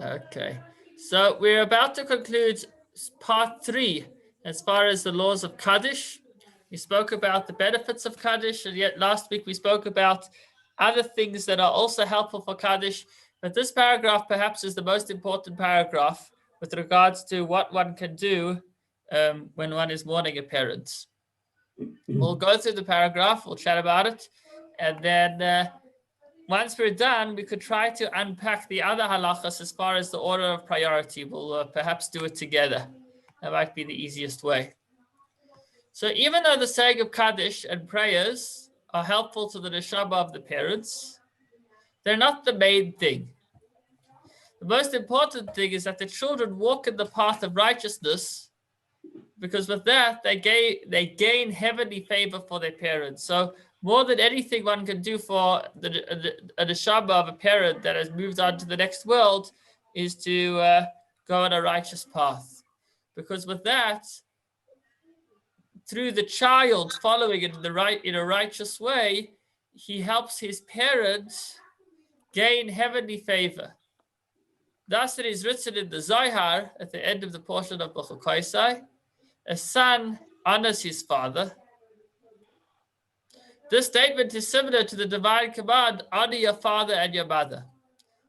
Okay, so we're about to conclude part 3 as far as the laws of kaddish. We spoke about the benefits of kaddish, and yet last week we spoke about other things that are also helpful for kaddish. But this paragraph perhaps is the most important paragraph with regards to what one can do when one is mourning a parent. We'll go through the paragraph, we'll chat about it, and then once we're done, we could try to unpack the other halachas as far as the order of priority. We'll perhaps do it together. That might be the easiest way. So even though the saying of kaddish and prayers are helpful to the neshama of the parents, they're not the main thing. The most important thing is that the children walk in the path of righteousness, because with that, they gain heavenly favor for their parents. So more than anything one can do for a neshama of a parent that has moved on to the next world is to go on a righteous path. Because with that, through the child following it in a righteous way, he helps his parents gain heavenly favor. Thus it is written in the Zohar at the end of the portion of B'chukoisai, a son honors his father. This statement is similar to the divine command, honor your father and your mother.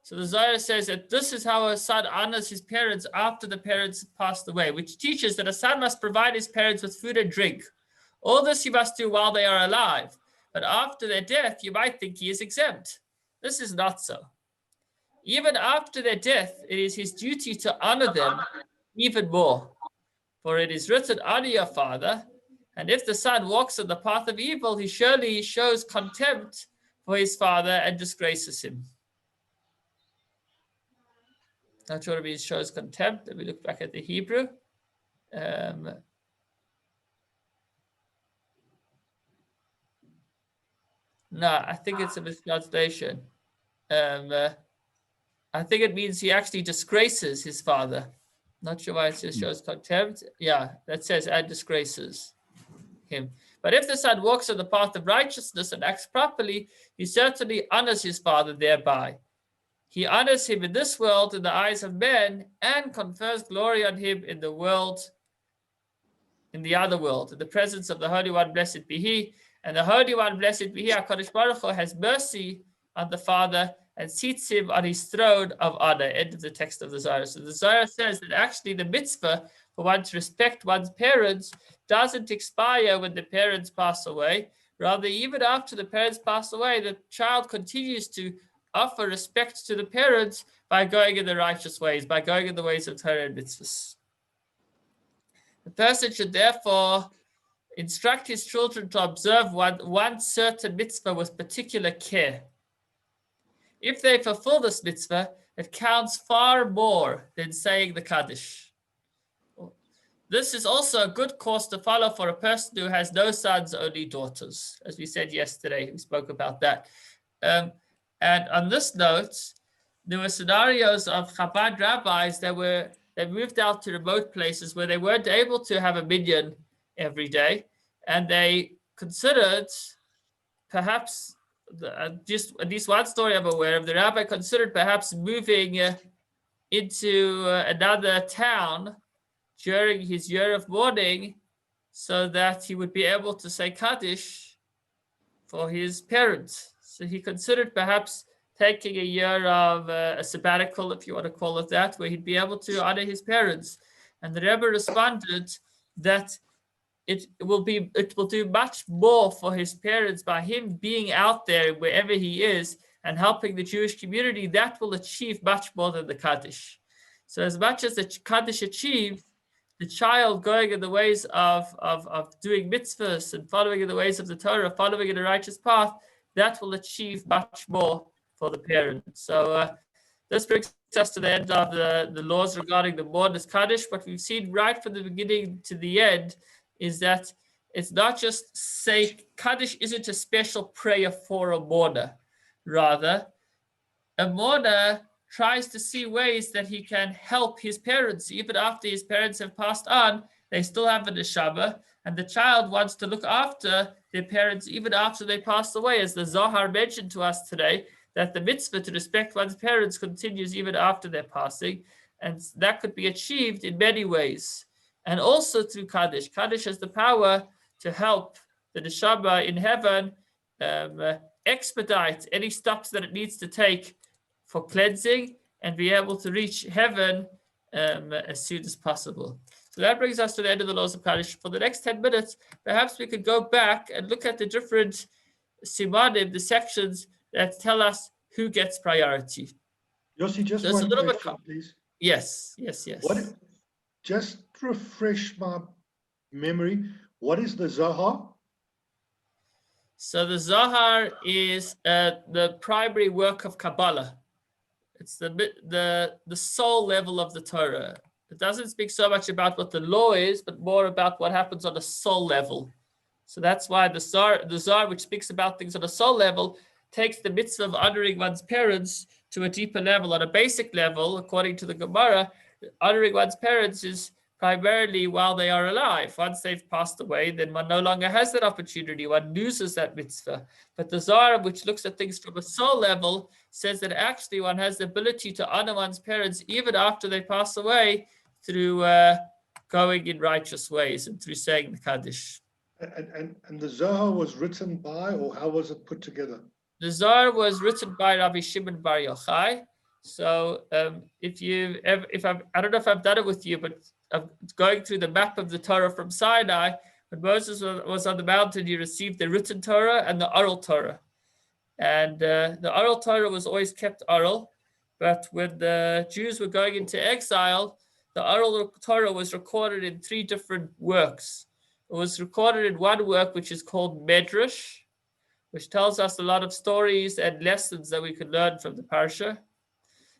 So the Zohar says that this is how a son honors his parents after the parents have passed away, which teaches that a son must provide his parents with food and drink. All this he must do while they are alive, but after their death, you might think he is exempt. This is not so. Even after their death, it is his duty to honor them even more. For it is written, honor your father, and if the son walks in the path of evil, he surely shows contempt for his father and disgraces him. Not sure if he shows contempt. Let me look back at the Hebrew. No, I think it's a mistranslation. I think it means he actually disgraces his father. Not sure why it just shows contempt. Yeah, that says and disgraces him. But if the son walks on the path of righteousness and acts properly, he certainly honors his father thereby. He honors him in this world in the eyes of men and confers glory on him in the world, in the other world, in the presence of the Holy One, blessed be He. And the Holy One, blessed be He, HaKadosh Baruch Hu, has mercy on the father and seats him on his throne of honor. End of the text of the Zohar. So the Zohar says that actually the mitzvah for one to respect one's parents doesn't expire when the parents pass away. Rather, even after the parents pass away, the child continues to offer respect to the parents by going in the righteous ways, by going in the ways of Torah and mitzvahs. The person should therefore instruct his children to observe one certain mitzvah with particular care. If they fulfill this mitzvah, it counts far more than saying the kaddish. This is also a good course to follow for a person who has no sons, only daughters. As we said yesterday, we spoke about that. And on this note, there were scenarios of Chabad rabbis that moved out to remote places where they weren't able to have a minyan every day, and they considered perhaps, just at least one story I'm aware of, the rabbi considered perhaps moving into another town during his year of mourning so that he would be able to say kaddish for his parents. So he considered perhaps taking a year of a sabbatical, if you want to call it that, where he'd be able to honor his parents. And the Rebbe responded that it will do much more for his parents by him being out there wherever he is and helping the Jewish community. That will achieve much more than the kaddish. So as much as the kaddish achieves, the child going in the ways of doing mitzvahs and following in the ways of the Torah, following in a righteous path, that will achieve much more for the parents. So this brings us to the end of the laws regarding the mourner's kaddish. What we've seen right from the beginning to the end is that it's not just say kaddish isn't a special prayer for a mourner. Rather, a mourner tries to see ways that he can help his parents. Even after his parents have passed on, they still have a neshama, and the child wants to look after their parents even after they passed away. As the Zohar mentioned to us today, that the mitzvah to respect one's parents continues even after their passing, and that could be achieved in many ways, and also through kaddish. Kaddish has the power to help the neshama in heaven expedite any steps that it needs to take for cleansing and be able to reach heaven as soon as possible. So that brings us to the end of the laws of kaddish. For the next 10 minutes, perhaps we could go back and look at the different simanim, the sections that tell us who gets priority. Yossi, just one question, please. Yes. Just refresh my memory. What is the Zohar? So the Zohar is the primary work of Kabbalah. It's the soul level of the Torah. It doesn't speak so much about what the law is, but more about what happens on a soul level. So that's why the Zohar, which speaks about things on a soul level, takes the mitzvah of honoring one's parents to a deeper level. On a basic level, according to the Gemara, honoring one's parents is primarily while they are alive. Once they've passed away, then one no longer has that opportunity. One loses that mitzvah. But the Zohar, which looks at things from a soul level, says that actually one has the ability to honor one's parents even after they pass away through going in righteous ways and through saying the kaddish. And the Zohar was written by, or how was it put together? The Zohar was written by Rabbi Shimon Bar Yochai. So I don't know if I've done it with you, but going through the map of the Torah from Sinai, when Moses was on the mountain, he received the written Torah and the oral Torah. And the oral Torah was always kept oral, but when the Jews were going into exile, the oral Torah was recorded in 3 different works. It was recorded in one work, which is called Medrash, which tells us a lot of stories and lessons that we can learn from the parsha.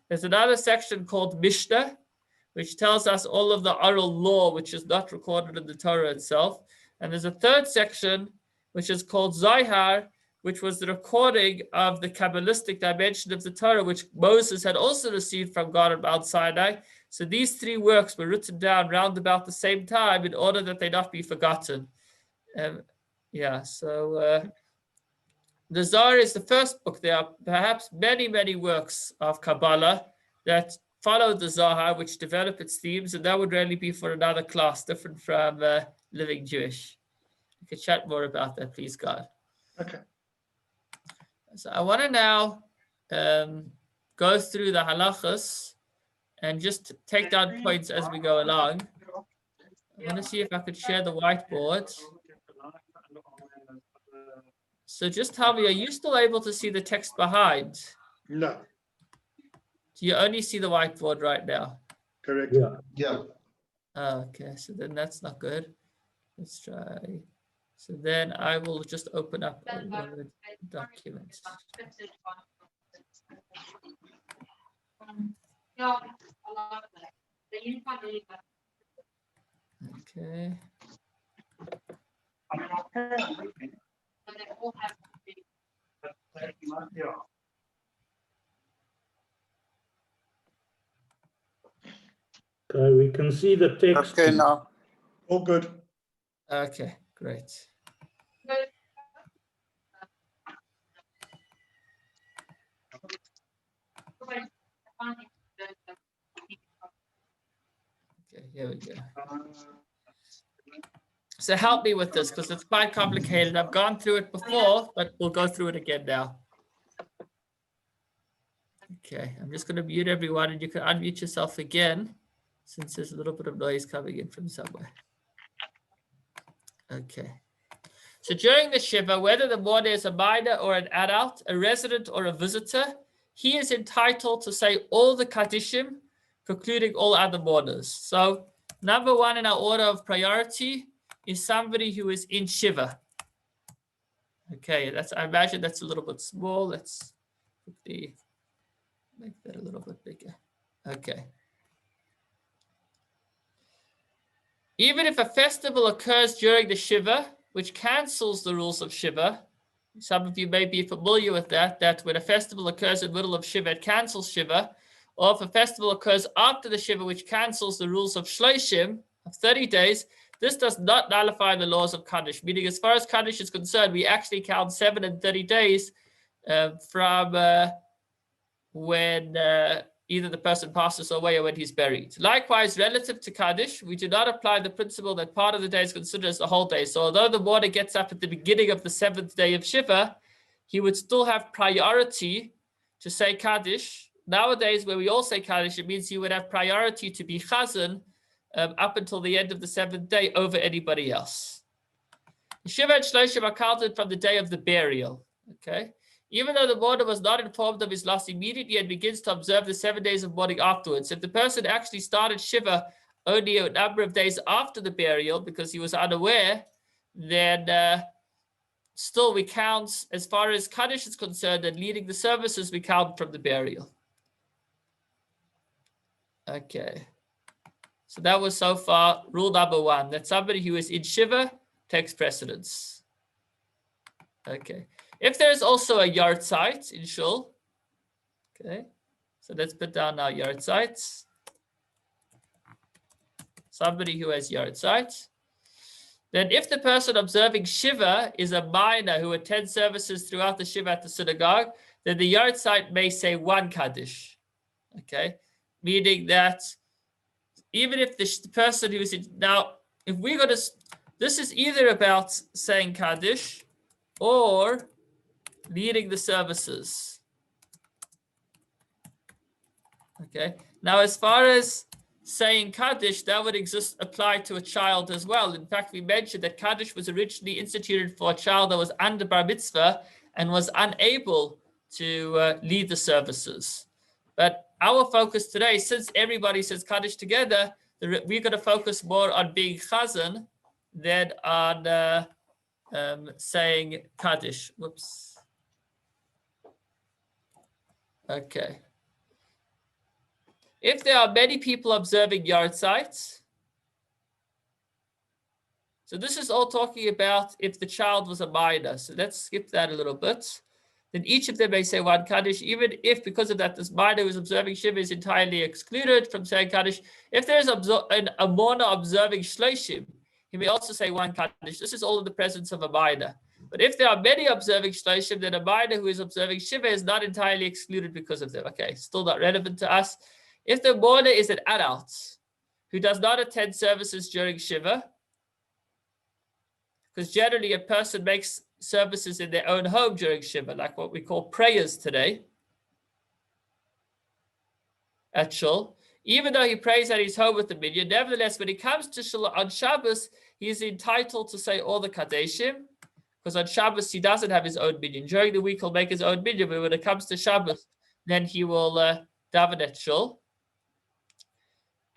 There's another section called Mishnah, which tells us all of the oral law, which is not recorded in the Torah itself. And there's a third section, which is called Zohar, which was the recording of the Kabbalistic dimension of the Torah, which Moses had also received from God at Mount Sinai. So these 3 works were written down round about the same time in order that they not be forgotten. The Zohar is the first book. There are perhaps many, many works of Kabbalah that follow the Zohar, which develop its themes, and that would really be for another class, different from Living Jewish. We could chat more about that, please, God. Okay. So I want to now go through the halachas and just take down points as we go along. I want to see if I could share the whiteboard. So just tell me, are you still able to see the text behind? No. Do you only see the whiteboard right now? Correct. Yeah. Oh, okay, so then that's not good. Let's try. So then I will just open up a Word document. Okay. Okay, we can see the text. Okay, now. All good. Okay, great. Okay, here we go. So help me with this because it's quite complicated. I've gone through it before, but we'll go through it again now. Okay, I'm just going to mute everyone and you can unmute yourself again since there's a little bit of noise coming in from somewhere. Okay. So during the Shiva, whether the mourner is a minor or an adult, a resident or a visitor, he is entitled to say all the kaddishim, concluding all other mourners. So number 1 in our order of priority is somebody who is in Shiva. Okay, I imagine that's a little bit small. Let's quickly make that a little bit bigger. Okay. Even if a festival occurs during the Shiva, which cancels the rules of Shiva, some of you may be familiar with that when a festival occurs in the middle of Shiva, it cancels Shiva, or if a festival occurs after the Shiva, which cancels the rules of Shloshim, of 30 days, this does not nullify the laws of Kaddish, meaning as far as Kaddish is concerned, we actually count 7 and 30 days from when either the person passes away or when he's buried. Likewise, relative to Kaddish, we do not apply the principle that part of the day is considered as the whole day. So although the mourner gets up at the beginning of the 7th day of Shiva, he would still have priority to say Kaddish. Nowadays, where we all say Kaddish, it means he would have priority to be Chazan up until the end of the 7th day over anybody else. Shiva and Shloshim are counted from the day of the burial. Okay. Even though the mourner was not informed of his loss immediately and begins to observe the 7 days of mourning afterwards, if the person actually started Shiva only a number of days after the burial because he was unaware, then still we count, as far as Kaddish is concerned and leading the services, we count from the burial. Okay. So that was so far rule number 1, that somebody who is in Shiva takes precedence. Okay. If there's also a yard site in Shul, okay, so let's put down our yard sites. Somebody who has yard sites. Then if the person observing Shiva is a minor who attends services throughout the Shiva at the synagogue, then the yard site may say 1 Kaddish, okay? Meaning that even if the person who's in, now, if we're going to, this is either about saying Kaddish or leading the services. Okay. Now, as far as saying Kaddish, that would apply to a child as well. In fact, we mentioned that Kaddish was originally instituted for a child that was under bar mitzvah and was unable to lead the services. But our focus today, since everybody says Kaddish together, we're going to focus more on being Chazan than on saying Kaddish. Whoops. Okay. If there are many people observing yard sites, so this is all talking about if the child was a minor. So let's skip that a little bit. Then each of them may say 1 Kaddish, even if because of that this minor who is observing Shiva is entirely excluded from saying Kaddish. If there's a mourner observing Shloshim, he may also say 1 Kaddish. This is all in the presence of a minor. But if there are many observing Shloshim, then a minor who is observing Shiva is not entirely excluded because of them. Okay, still not relevant to us. If the mourner is an adult who does not attend services during Shiva, because generally a person makes services in their own home during Shiva, like what we call prayers today at Shul, even though he prays at his home with the minyan, nevertheless, when he comes to Shul on Shabbos, he is entitled to say all the Kaddeshim, because on Shabbos, he doesn't have his own minyan. During the week, he'll make his own minyan, but when it comes to Shabbos, then he will daven at Shul.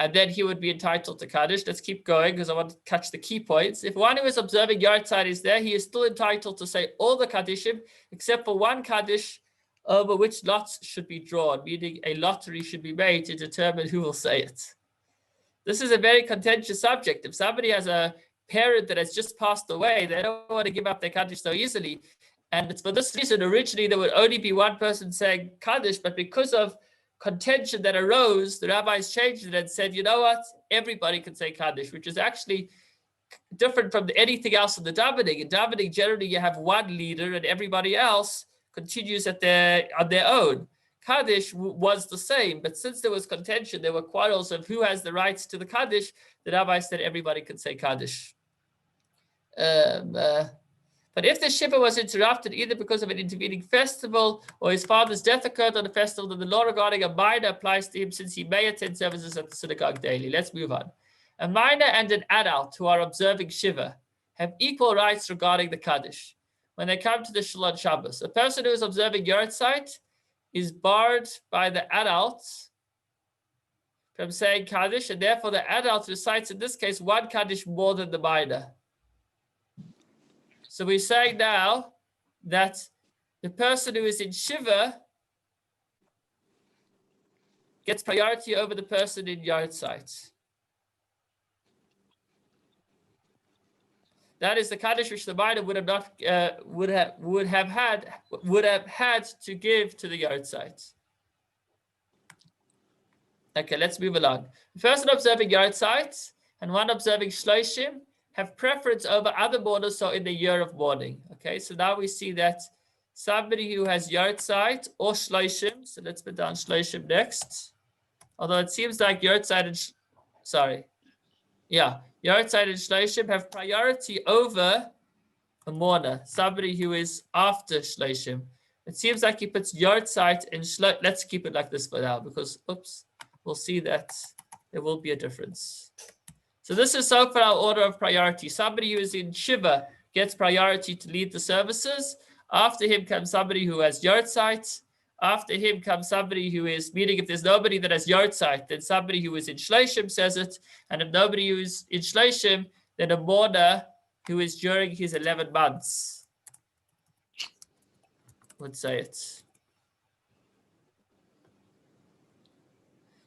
And then he would be entitled to Kaddish. Let's keep going because I want to catch the key points. If one who is observing yard site is there, he is still entitled to say all the Kaddishim, except for 1 Kaddish over which lots should be drawn, meaning a lottery should be made to determine who will say it. This is a very contentious subject. If somebody has a parent that has just passed away, they don't want to give up their Kaddish so easily. And it's for this reason, originally, there would only be one person saying Kaddish, but because of contention that arose, the rabbis changed it and said, you know what, everybody can say Kaddish, which is actually different from anything else in the davening. In davening, generally, you have one leader and everybody else continues on their own. Kaddish was the same, but since there was contention, there were quarrels of who has the rights to the Kaddish, the rabbi said everybody could say Kaddish. But if the Shiva was interrupted either because of an intervening festival or his father's death occurred on the festival, then the law regarding a minor applies to him since he may attend services at the synagogue daily. Let's move on. A minor and an adult who are observing Shiva have equal rights regarding the Kaddish when they come to the Shul on Shabbos. A person who is observing yard site is barred by the adults from saying Kaddish, and therefore the adult recites, in this case, 1 Kaddish more than the minor. So we're saying now that the person who is in Shiva gets priority over the person in yard site. That is the Kaddish which the minor would have had to give to the yard site. Okay, let's move along. The person observing yard sites and one observing Shloshim have preference over other mourners, so in the year of mourning. Okay, so now we see that somebody who has Yartzeit or Shloshim. So let's put down Shloshim next. Although it seems like Yartzeit and Yartzeit and Shloshim have priority over a mourner, somebody who is after Shloshim. It seems like he puts Yartzeit and Shloshim. Let's keep it like this for now because, we'll see that there will be a difference. So this is so far our order of priority. Somebody who is in Shiva gets priority to lead the services. After him comes somebody who has Yartzeit. After him comes somebody who is, meaning if there's nobody that has Yartzeit, then somebody who is in Shloshim says it. And if nobody who is in Shloshim, then a mourner who is during his 11 months would say it.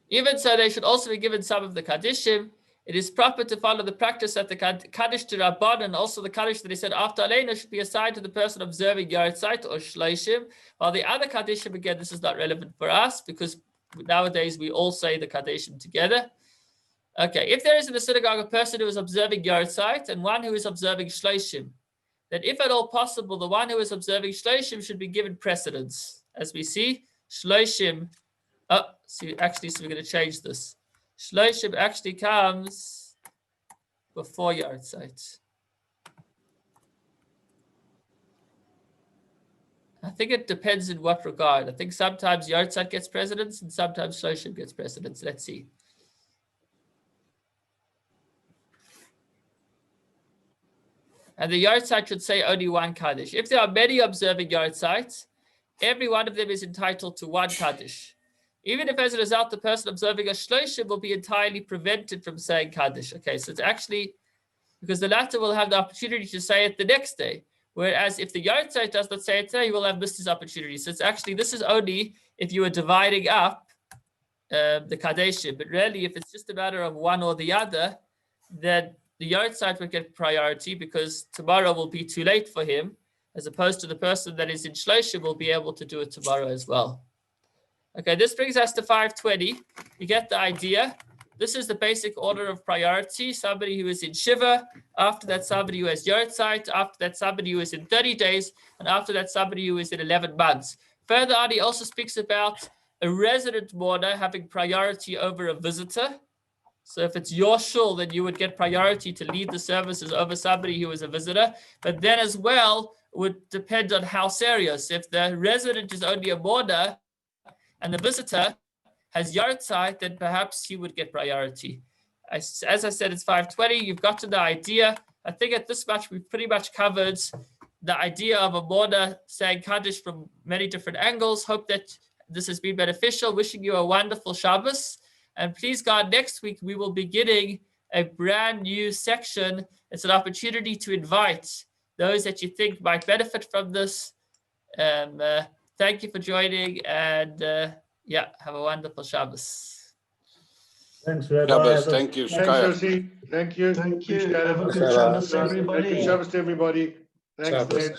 Even so, they should also be given some of the kaddishim. It is proper to follow the practice that the kaddish to Rabban and also the kaddish that he said after Aleinu should be assigned to the person observing Yartzeit or Shloshim. While the other kaddishim, again, this is not relevant for us because nowadays we all say the kaddishim together. Okay, if there is in the synagogue a person who is observing Yartzeit and one who is observing Shloshim, then if at all possible, the one who is observing Shloshim should be given precedence. As we see, Shloshim, so we're going to change this. Shloshim actually comes before Yartzeit. I think it depends in what regard. I think sometimes Yartzeit gets precedence and sometimes Shloshim gets precedence. Let's see. And the Yartzeit should say only one kaddish. If there are many observing Yartzeit, every one of them is entitled to one kaddish. Even if as a result, the person observing a Shloshim will be entirely prevented from saying kaddish. Okay, so it's actually, because the latter will have the opportunity to say it the next day. Whereas if the Yartzeit does not say it today, he will have missed his opportunity. So it's actually, this is only if you are dividing up the kaddishim. But really, if it's just a matter of one or the other, then the Yartzeit would get priority because tomorrow will be too late for him, as opposed to the person that is in Shloshim will be able to do it tomorrow as well. Okay, this brings us to 520. You get the idea. This is the basic order of priority. Somebody who is in Shiva, after that somebody who has Yartzeit, after that somebody who is in 30 days, and after that somebody who is in 11 months. Further on, he also speaks about a resident mourner having priority over a visitor. So if it's your shul, then you would get priority to lead the services over somebody who is a visitor. But then as well, it would depend on house areas. If the resident is only a mourner and the visitor has Yartzeit, then perhaps he would get priority. As I said, it's 520. You've gotten the idea. I think at this much, we've pretty much covered the idea of a mourner saying kaddish from many different angles. Hope that this has been beneficial. Wishing you a wonderful Shabbos. And please God, next week we will be beginning a brand new section. It's an opportunity to invite those that you think might benefit from this. Thank you for joining, and have a wonderful Shabbos. Thanks, Rabbi. Shabbos, thank you. Thanks, Josie. Thank you. Thank you. Appreciate it. Have a good Shabbos, everybody. Good Shabbos to everybody. Thanks. Shabbos. Ned.